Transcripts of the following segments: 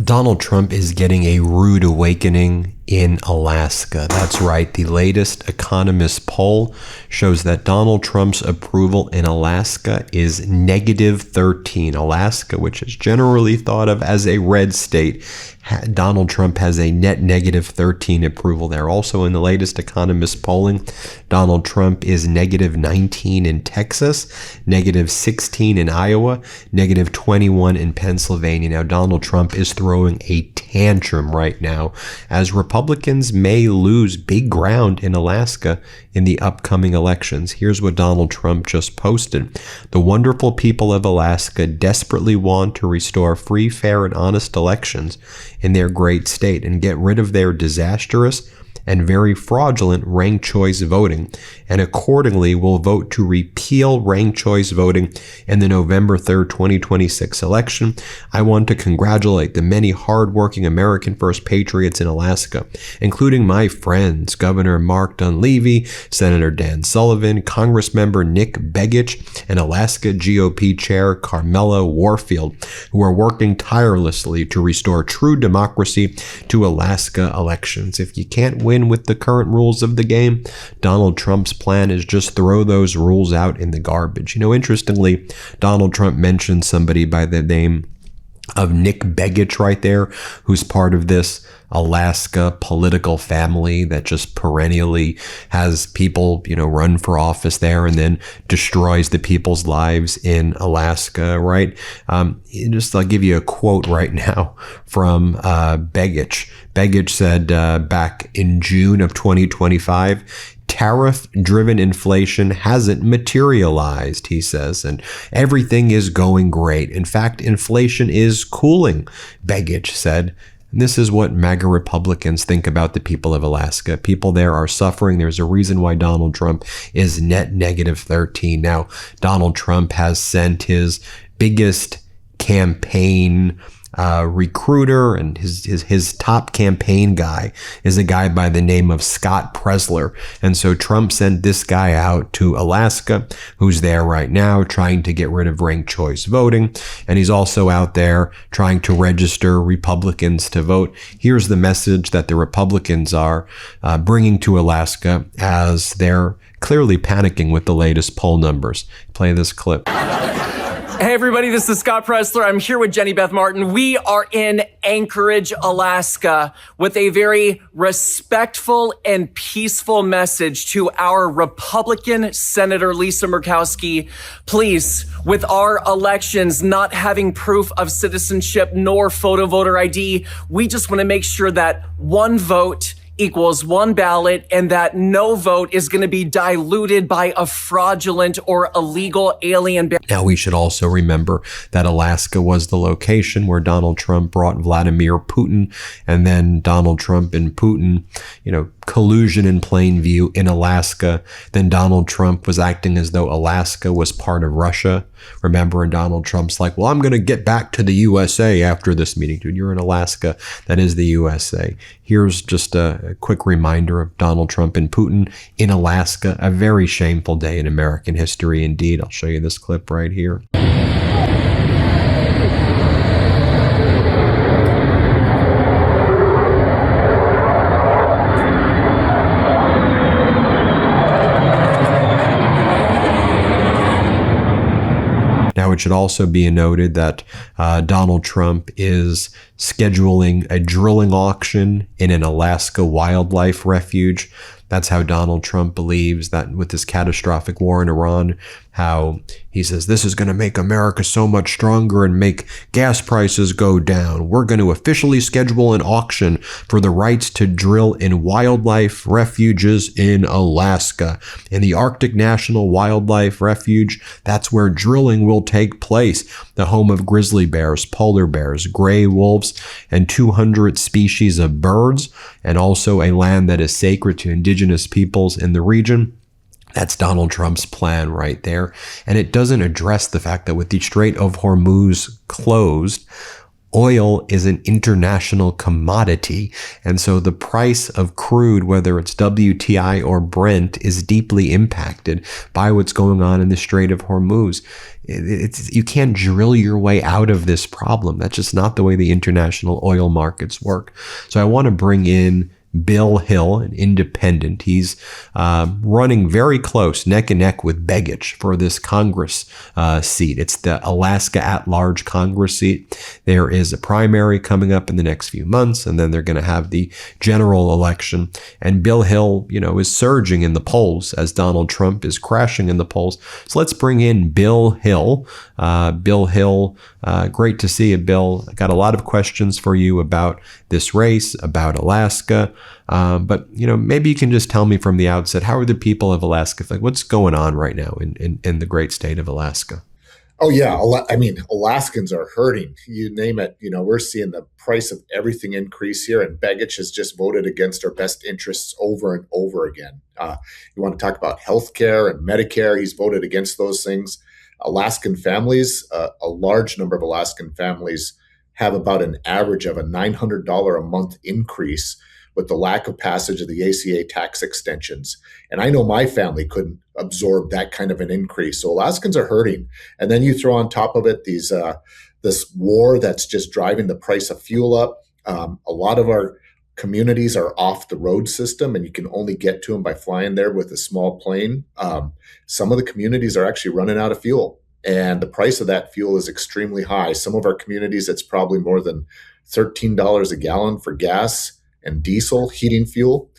Donald Trump is getting a rude awakening in Alaska. That's right. The latest Economist poll shows that Donald Trump's approval in Alaska is negative 13. Alaska, which is generally thought of as a red state, Donald Trump has a net negative 13 approval there. Also in the latest Economist polling, Donald Trump is negative 19 in Texas, negative 16 in Iowa, negative 21 in Pennsylvania. Now, Donald Trump is throwing a tantrum right now as Republicans may lose big ground in Alaska in the upcoming elections. Here's what Donald Trump just posted. The wonderful people of Alaska desperately want to restore free, fair, and honest elections in their great state and get rid of their disastrous and very fraudulent ranked choice voting, and accordingly will vote to repeal ranked choice voting in the November 3rd, 2026 election. I want to congratulate the many hardworking American First Patriots in Alaska, including my friends, Governor Mark Dunleavy, Senator Dan Sullivan, Congressmember Nick Begich, and Alaska GOP Chair Carmela Warfield, who are working tirelessly to restore true democracy to Alaska elections. If you can't win with the current rules of the game, Donald Trump's plan is just throw those rules out in the garbage. You know, interestingly, Donald Trump mentioned somebody by the name of Nick Begich right there, who's part of this Alaska political family that just perennially has people, run for office there and then destroys the people's lives in Alaska, right? I'll give you a quote right now from Begich. Begich said back in June of 2025, tariff-driven inflation hasn't materialized, he says, and everything is going great. In fact, inflation is cooling, Begich said. And this is what MAGA Republicans think about the people of Alaska. People there are suffering. There's a reason why Donald Trump is net negative 13. Now, Donald Trump has sent his biggest campaign recruiter, and his top campaign guy is a guy by the name of Scott Presler. And so Trump sent this guy out to Alaska, who's there right now trying to get rid of ranked choice voting. And he's also out there trying to register Republicans to vote. Here's the message that the Republicans are bringing to Alaska as they're clearly panicking with the latest poll numbers. Play this clip. Hey everybody, this is Scott Presler. I'm here with Jenny Beth Martin. We are in Anchorage, Alaska, with a very respectful and peaceful message to our Republican Senator Lisa Murkowski. Please, with our elections not having proof of citizenship nor photo voter ID, we just want to make sure that one vote equals one ballot and that no vote is going to be diluted by a fraudulent or illegal alien ballot. Now, we should also remember that Alaska was the location where Donald Trump brought Vladimir Putin, and then Donald Trump and Putin, collusion in plain view in Alaska. Then Donald Trump was acting as though Alaska was part of Russia. Remember, and Donald Trump's like, well, I'm going to get back to the USA after this meeting. Dude, you're in Alaska. That is the USA. Here's just a quick reminder of Donald Trump and Putin in Alaska. A very shameful day in American history indeed. I'll show you this clip right here. Now, it should also be noted that Donald Trump is scheduling a drilling auction in an Alaska wildlife refuge. That's how Donald Trump believes that with this catastrophic war in Iran, how he says this is going to make America so much stronger and make gas prices go down. We're going to officially schedule an auction for the rights to drill in wildlife refuges in Alaska. In the Arctic National Wildlife Refuge, that's where drilling will take place, the home of grizzly bears, polar bears, gray wolves, and 200 species of birds, and also a land that is sacred to indigenous peoples in the region. That's Donald Trump's plan right there. And it doesn't address the fact that with the Strait of Hormuz closed, oil is an international commodity. And so the price of crude, whether it's WTI or Brent, is deeply impacted by what's going on in the Strait of Hormuz. You can't drill your way out of this problem. That's just not the way the international oil markets work. So I want to bring in Bill Hill, an independent. He's running very close, neck and neck with Begich for this Congress seat. It's the Alaska at-large Congress seat. There is a primary coming up in the next few months, and then they're going to have the general election. And Bill Hill, is surging in the polls as Donald Trump is crashing in the polls. So let's bring in Bill Hill. Bill Hill, great to see you, Bill. I got a lot of questions for you about this race, about Alaska. But maybe you can just tell me from the outset, how are the people of Alaska? Like, what's going on right now in the great state of Alaska? Oh, yeah. I mean, Alaskans are hurting. You name it. We're seeing the price of everything increase here, and Begich has just voted against our best interests over and over again. You want to talk about healthcare and Medicare? He's voted against those things. Alaskan families, a large number of Alaskan families have about an average of a $900 a month increase with the lack of passage of the ACA tax extensions. And I know my family couldn't absorb that kind of an increase. So Alaskans are hurting. And then you throw on top of it this war that's just driving the price of fuel up. A lot of our communities are off the road system, and you can only get to them by flying there with a small plane. Some of the communities are actually running out of fuel, and the price of that fuel is extremely high. Some of our communities, it's probably more than $13 a gallon for gas and diesel heating fuel.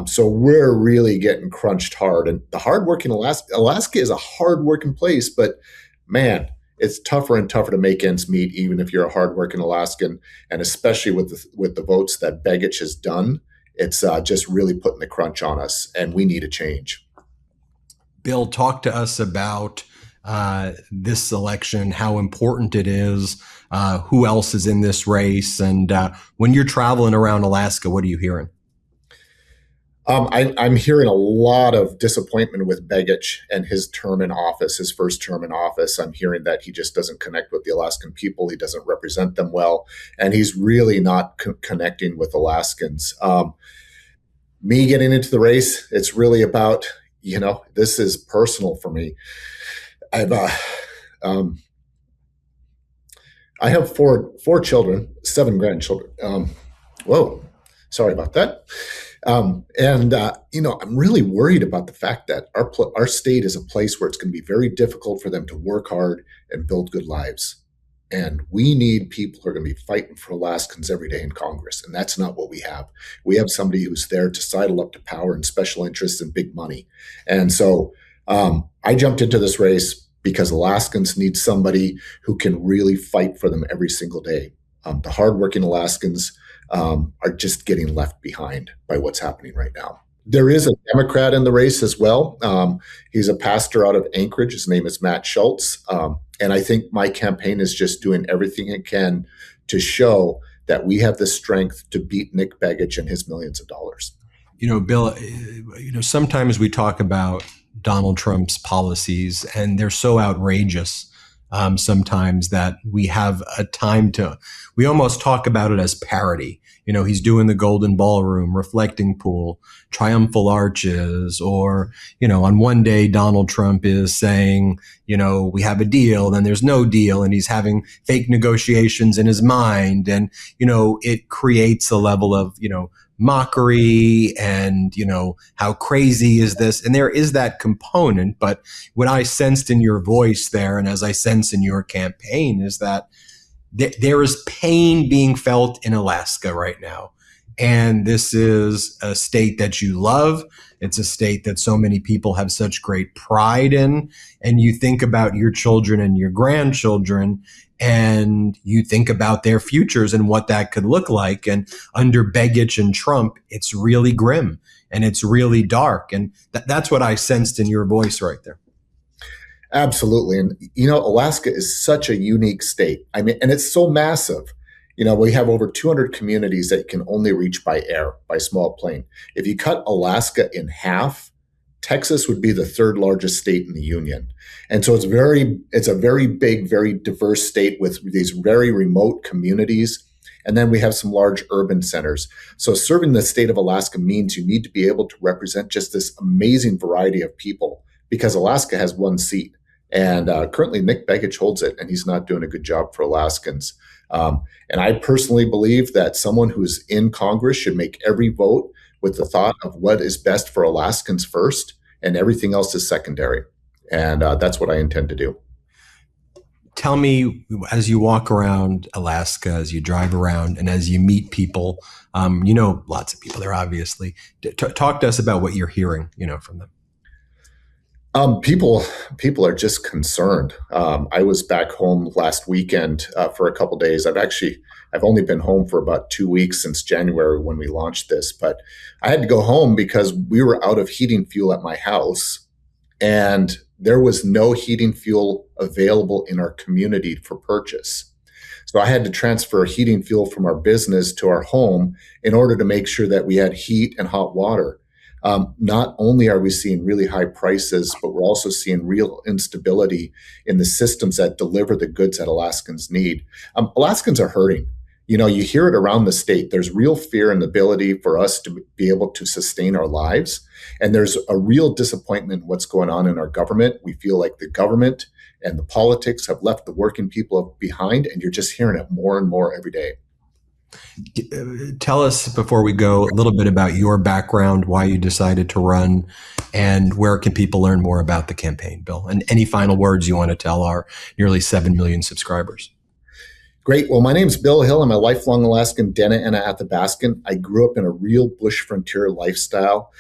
So we're really getting crunched hard. And the hardworking Alaska is a hardworking place, but man, it's tougher and tougher to make ends meet, even if you're a hardworking Alaskan, and especially with the votes that Begich has done. It's just really putting the crunch on us, and we need a change. Bill, talk to us about this election, how important it is, who else is in this race, and when you're traveling around Alaska, what are you hearing? I'm hearing a lot of disappointment with Begich and his term in office, his first term in office. I'm hearing that he just doesn't connect with the Alaskan people. He doesn't represent them well, and he's really not connecting with Alaskans. Me getting into the race, it's really about, this is personal for me. I have four children, 7 grandchildren. Whoa, sorry about that. I'm really worried about the fact that our state is a place where it's going to be very difficult for them to work hard and build good lives. And we need people who are going to be fighting for Alaskans every day in Congress. And that's not what we have. We have somebody who's there to sidle up to power and special interests and big money. And so I jumped into this race because Alaskans need somebody who can really fight for them every single day. The hardworking Alaskans are just getting left behind by what's happening right now. There is a Democrat in the race as well. He's a pastor out of Anchorage. His name is Matt Schultz. And I think my campaign is just doing everything it can to show that we have the strength to beat Nick Begich and his millions of dollars. Bill, sometimes we talk about Donald Trump's policies, and they're so outrageous sometimes that we have a time we almost talk about it as parody. He's doing the Golden Ballroom, reflecting pool, triumphal arches, or, on one day Donald Trump is saying, we have a deal, then there's no deal, and he's having fake negotiations in his mind. And, it creates a level of, mockery and, how crazy is this? And there is that component. But what I sensed in your voice there, and as I sense in your campaign, is that there is pain being felt in Alaska right now. And this is a state that you love. It's a state that so many people have such great pride in. And you think about your children and your grandchildren, and you think about their futures and what that could look like. And under Begich and Trump, it's really grim and it's really dark. And that's what I sensed in your voice right there. Absolutely. And, Alaska is such a unique state. I mean, and it's so massive. We have over 200 communities that you can only reach by air, by small plane. If you cut Alaska in half, Texas would be the third largest state in the union. And so it's a very big, very diverse state with these very remote communities. And then we have some large urban centers. So serving the state of Alaska means you need to be able to represent just this amazing variety of people, because Alaska has one seat. And currently Nick Begich holds it, and he's not doing a good job for Alaskans. And I personally believe that someone who's in Congress should make every vote with the thought of what is best for Alaskans first, and everything else is secondary. And that's what I intend to do. Tell me, as you walk around Alaska, as you drive around, and as you meet people, lots of people there, obviously. Talk to us about what you're hearing, from them. People are just concerned. I was back home last weekend for a couple of days. I've only been home for about 2 weeks since January when we launched this, but I had to go home because we were out of heating fuel at my house, and there was no heating fuel available in our community for purchase. So I had to transfer heating fuel from our business to our home in order to make sure that we had heat and hot water. Not only are we seeing really high prices, but we're also seeing real instability in the systems that deliver the goods that Alaskans need. Alaskans are hurting. You hear it around the state. There's real fear in the ability for us to be able to sustain our lives. And there's a real disappointment in what's going on in our government. We feel like the government and the politics have left the working people behind, and you're just hearing it more and more every day. Tell us, before we go, a little bit about your background, why you decided to run, and where can people learn more about the campaign, Bill? And any final words you want to tell our nearly 7 million subscribers. Great. Well, my name's Bill Hill. I'm a lifelong Alaskan Dena'ina Athabascan. I grew up in a real bush frontier lifestyle.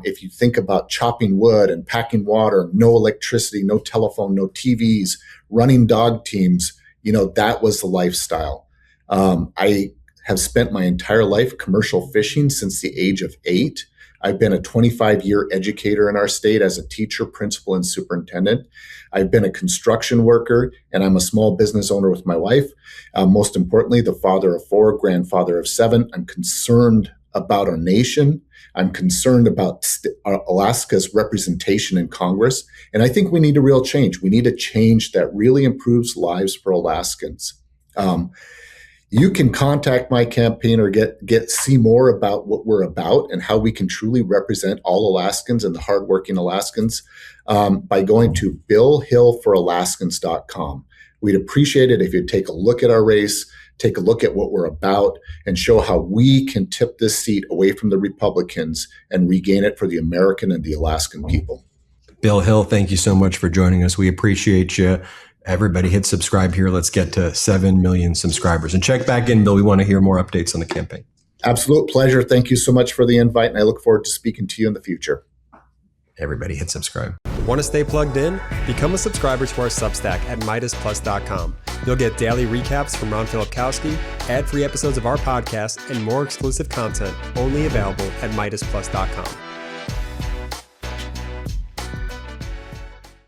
If you think about chopping wood and packing water, no electricity, no telephone, no TVs, running dog teams, that was the lifestyle. I have spent my entire life commercial fishing since the age of 8. I've been a 25-year educator in our state as a teacher, principal, and superintendent. I've been a construction worker, and I'm a small business owner with my wife. Most importantly, the father of 4, grandfather of 7. I'm concerned about our nation. I'm concerned about Alaska's representation in Congress. And I think we need a real change. We need a change that really improves lives for Alaskans. You can contact my campaign or see more about what we're about and how we can truly represent all Alaskans and the hardworking Alaskans by going to billhillforalaskans.com. We'd appreciate it if you'd take a look at our race, take a look at what we're about, and show how we can tip this seat away from the Republicans and regain it for the American and the Alaskan people. Bill Hill, thank you so much for joining us. We appreciate you. Everybody hit subscribe here. Let's get to 7 million subscribers. And check back in, Bill. We want to hear more updates on the campaign. Absolute pleasure. Thank you so much for the invite, and I look forward to speaking to you in the future. Everybody hit subscribe. Want to stay plugged in? Become a subscriber to our Substack at MeidasPlus.com. You'll get daily recaps from Ron Filipkowski, ad-free episodes of our podcast, and more exclusive content only available at MeidasPlus.com.